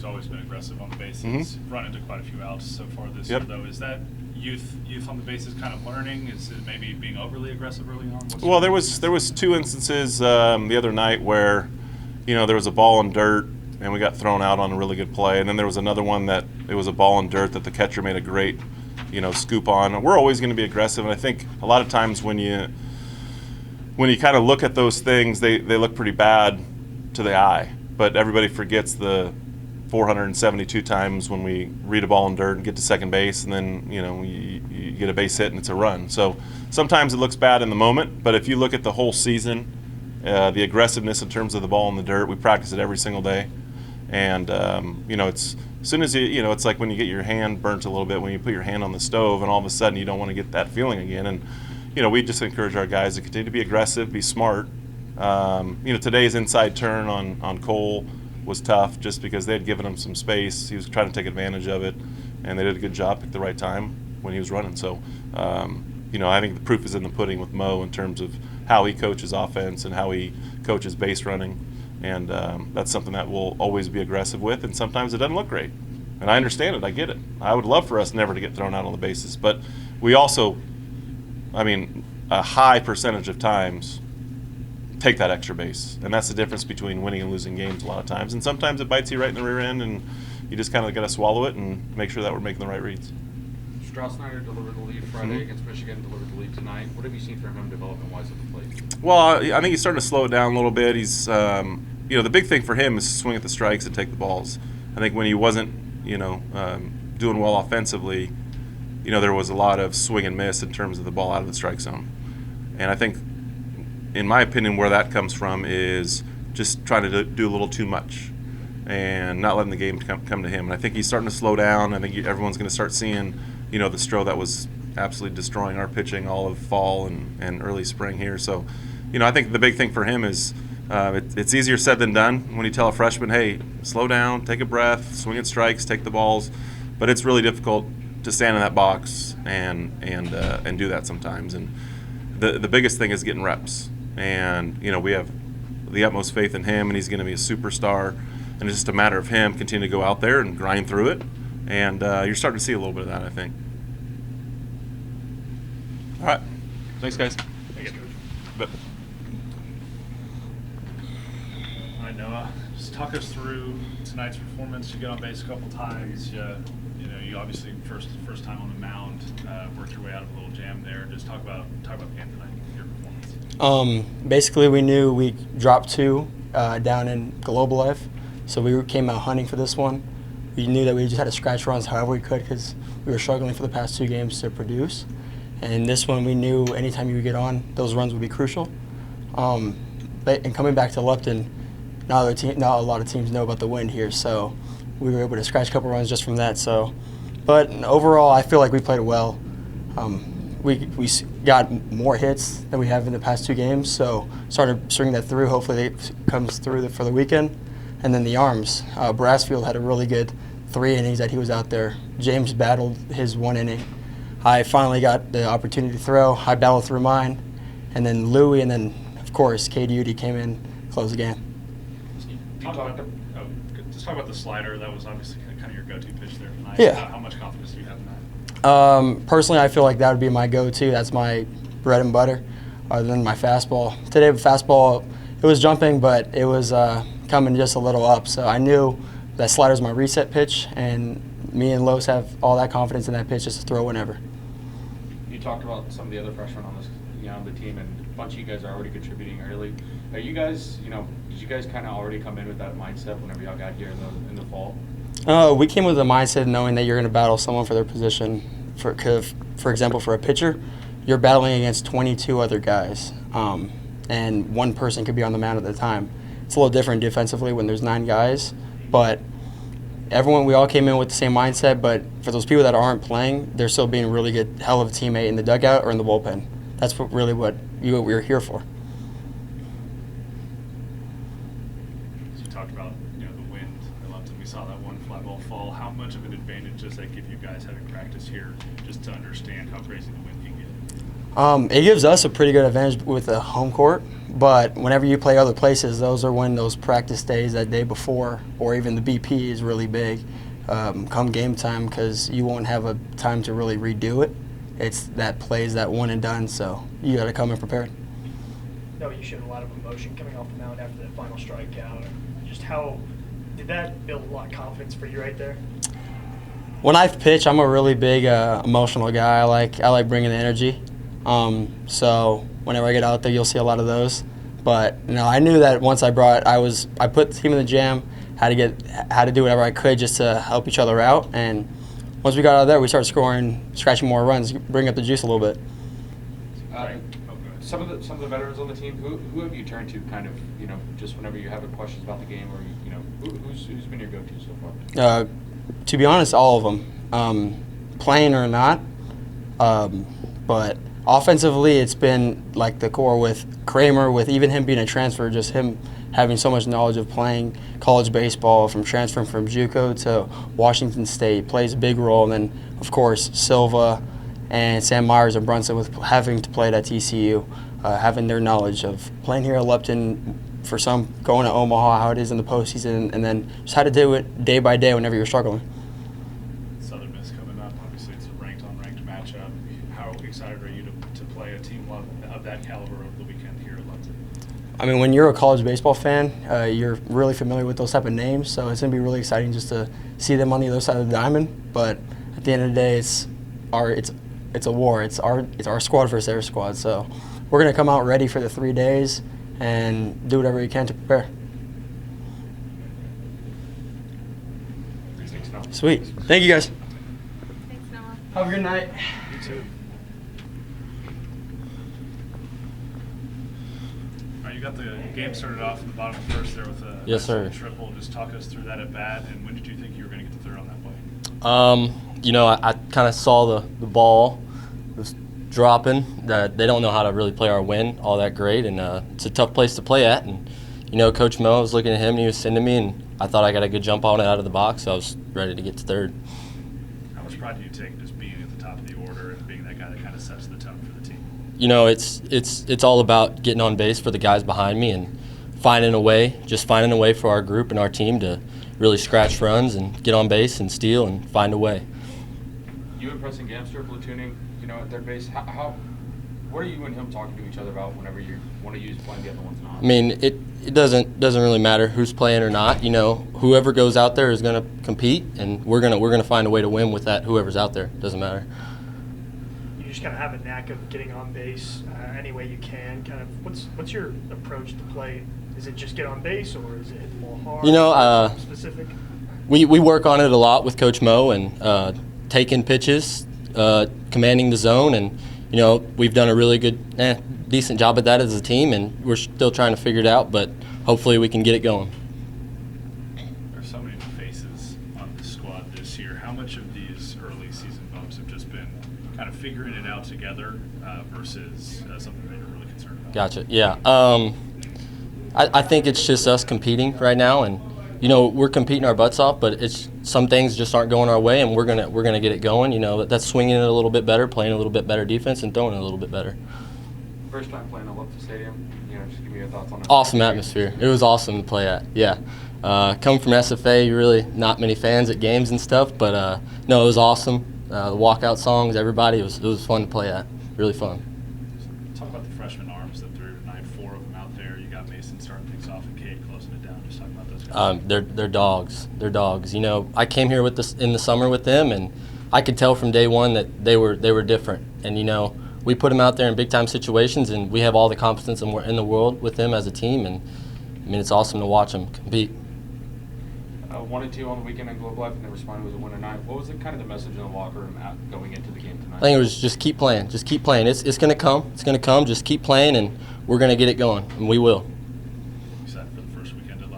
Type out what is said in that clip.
team's always been aggressive on the bases. Run into quite a few outs so far this year, though. Is that youth on the bases kind of learning? Is it maybe being overly aggressive early on? Well, there was two instances the other night where, there was a ball in dirt and we got thrown out on a really good play, and then there was another one that it was a ball in dirt that the catcher made a great, scoop on. We're always going to be aggressive, and I think a lot of times when you kind of look at those things, they look pretty bad to the eye, but everybody forgets the 472 times when we read a ball in dirt and get to second base, and then you get a base hit and it's a run. So sometimes it looks bad in the moment, but if you look at the whole season, the aggressiveness in terms of the ball in the dirt, we practice it every single day, and it's as soon as it's like when you get your hand burnt a little bit when you put your hand on the stove, and all of a sudden you don't want to get that feeling again. And we just encourage our guys to continue to be aggressive, be smart. Today's inside turn on Cole was tough just because they had given him some space. He was trying to take advantage of it, and they did a good job, picked the right time when he was running. So, I think the proof is in the pudding with Mo in terms of how he coaches offense and how he coaches base running, and that's something that we'll always be aggressive with, and sometimes it doesn't look great. And I understand it. I get it. I would love for us never to get thrown out on the bases, but we also, a high percentage of times take that extra base, and that's the difference between winning and losing games a lot of times. And sometimes it bites you right in the rear end, and you just kind of got to swallow it and make sure that we're making the right reads. Snyder delivered the lead Friday against Michigan, delivered the lead tonight. What have you seen from him development-wise at the plate? Well, I think he's starting to slow it down a little bit. He's, the big thing for him is to swing at the strikes and take the balls. I think when he wasn't, doing well offensively, there was a lot of swing and miss in terms of the ball out of the strike zone. And I think, in my opinion, where that comes from is just trying to do a little too much and not letting the game come to him. And I think he's starting to slow down. I think everyone's going to start seeing, the Stroh that was absolutely destroying our pitching all of fall and early spring here. So, I think the big thing for him is it's easier said than done when you tell a freshman, hey, slow down, take a breath, swing at strikes, take the balls. But it's really difficult to stand in that box and do that sometimes. And the biggest thing is getting reps. And, we have the utmost faith in him, and he's going to be a superstar. And it's just a matter of him continue to go out there and grind through it. And you're starting to see a little bit of that, I think. All right. Thanks, guys. Thanks, Coach. But, All right, Noah, just talk us through tonight's performance. You get on base a couple times. You obviously first time on the mound, worked your way out of a little jam there. Just talk about the game tonight, your performance. Basically, we knew we dropped 2 down in Global Life, so we came out hunting for this one. We knew that we just had to scratch runs however we could because we were struggling for the past 2 games to produce. And this one, we knew anytime you would get on, those runs would be crucial. And coming back to Lupton, not a lot of teams know about the wind here, so we were able to scratch a couple runs just from that. But overall, I feel like we played well. We got more hits than we have in the past 2 games, so started stringing that through. Hopefully it comes through for the weekend. And then the arms. Brassfield had a really good 3 innings that he was out there. James battled his 1 inning. I finally got the opportunity to throw. I battled through mine. And then Louie, and then, of course, Katie Udy came in, closed the game. Just talk about the slider. That was obviously kind of your go-to pitch there tonight. Yeah. How much confidence do you have in that? Personally, I feel like that would be my go-to. That's my bread and butter, other than my fastball. Today, fastball, it was jumping, but it was coming just a little up. So I knew that slider's my reset pitch, and me and Los have all that confidence in that pitch just to throw whenever. You talked about some of the other freshmen on this, the team, and a bunch of you guys are already contributing early. Are you guys, did you guys kind of already come in with that mindset whenever y'all got here in the fall? We came with the mindset knowing that you're going to battle someone for their position. For example, for a pitcher, you're battling against 22 other guys, and one person could be on the mound at the time. It's a little different defensively when there's 9 guys, but we all came in with the same mindset. But for those people that aren't playing, they're still being a really good, hell of a teammate in the dugout or in the bullpen. That's what we're here for. You talked about the wind. I loved it. We saw that one fly ball fall. How much of an advantage does that give you guys having practice here, just to understand how crazy the wind can get? It gives us a pretty good advantage with the home court, But whenever you play other places, those are when those practice days that day before, or even the BP is really big, come game time, because you won't have a time to really redo it. It's that plays that one and done, so you got to come in prepared. No, you showed a lot of emotion coming off the mound after that final strikeout. Just how did that build a lot of confidence for you right there? When I pitch, I'm a really big emotional guy. I like bringing the energy. So whenever I get out there, you'll see a lot of those. But I knew that once I put the team in the jam, had to do whatever I could just to help each other out. And once we got out of there, we started scratching more runs, bring up the juice a little bit. Some of the veterans on the team, who have you turned to kind of, just whenever you have questions about the game, or who's been your go-to so far? To be honest, all of them, playing or not. But offensively, it's been like the core with Kramer, with even him being a transfer, just him having so much knowledge of playing college baseball, from transferring from JUCO to Washington State, plays a big role. And then, of course, Silva and Sam Myers and Brunson, with having to play at TCU, having their knowledge of playing here at Lupton, for some going to Omaha, how it is in the postseason, and then just how to do it day by day whenever you're struggling. Southern Miss coming up, obviously it's a ranked-on-ranked matchup. How excited are you to play a team of that caliber over the weekend here at Lupton? I mean, when you're a college baseball fan, you're really familiar with those type of names, so it's going to be really exciting just to see them on the other side of the diamond. But at the end of the day, it's a war. It's our squad versus their squad. So we're going to come out ready for the 3 days and do whatever we can to prepare. Thanks, Noah. Sweet. Thank you, guys. Thanks, Noah. Have a good night. You too. All right, you got the game started off in the bottom of the first there with a Yes, sir. triple. Just talk us through that at bat, and when did you think you were going to get the third on that play? I kind of saw the ball was dropping. That they don't know how to really play our wind all that great, and it's a tough place to play at. And Coach Mo, I was looking at him, and he was sending me, and I thought I got a good jump on it out of the box, so I was ready to get to third. How much pride do you take in just being at the top of the order and being that guy that kind of sets the tone for the team? It's all about getting on base for the guys behind me and finding a way for our group and our team to really scratch runs and get on base and steal and find a way. You and Preston Gamster platooning, at third base. What are you and him talking to each other about whenever you want to use playing the other ones not? I mean, it doesn't really matter who's playing or not. Whoever goes out there is going to compete, and we're gonna find a way to win with that. Whoever's out there, doesn't matter. You just kind of have a knack of getting on base any way you can. Kind of, what's your approach to play? Is it just get on base, or is it hit the ball hard? Specific. We work on it a lot with Coach Mo, and taking pitches, commanding the zone, and we've done a really good, decent job at that as a team, and we're still trying to figure it out, but hopefully we can get it going. There's so many faces on the squad this year. How much of these early season bumps have just been kind of figuring it out together versus something that you're really concerned about? Gotcha. Yeah. I think it's just us competing right now, and we're competing our butts off, but it's some things just aren't going our way, and we're gonna get it going. That's swinging it a little bit better, playing a little bit better defense, and throwing it a little bit better. First time playing at Lupton Stadium, just give me your thoughts on it. Awesome atmosphere. It was awesome to play at. Yeah. Coming from SFA, you're really not many fans at games and stuff, but no, it was awesome. The walkout songs, everybody, it was fun to play at. Really fun. Talk about the freshman arms that threw tonight. 4 of them out there. You got Mason starting things off and Cade closing it down. Just talk about those guys. They're dogs. They're dogs. I came here in the summer with them, and I could tell from day one that they were different. And we put them out there in big time situations, and we have all the confidence in the world with them as a team. And I mean, it's awesome to watch them compete. 1-2 on the weekend in Globe Life, and they responded with a winner night. What was the message in the locker room going into the game tonight? I think it was just keep playing. Just keep playing. It's going to come. It's going to come. Just keep playing, and we're going to get it going, and we will.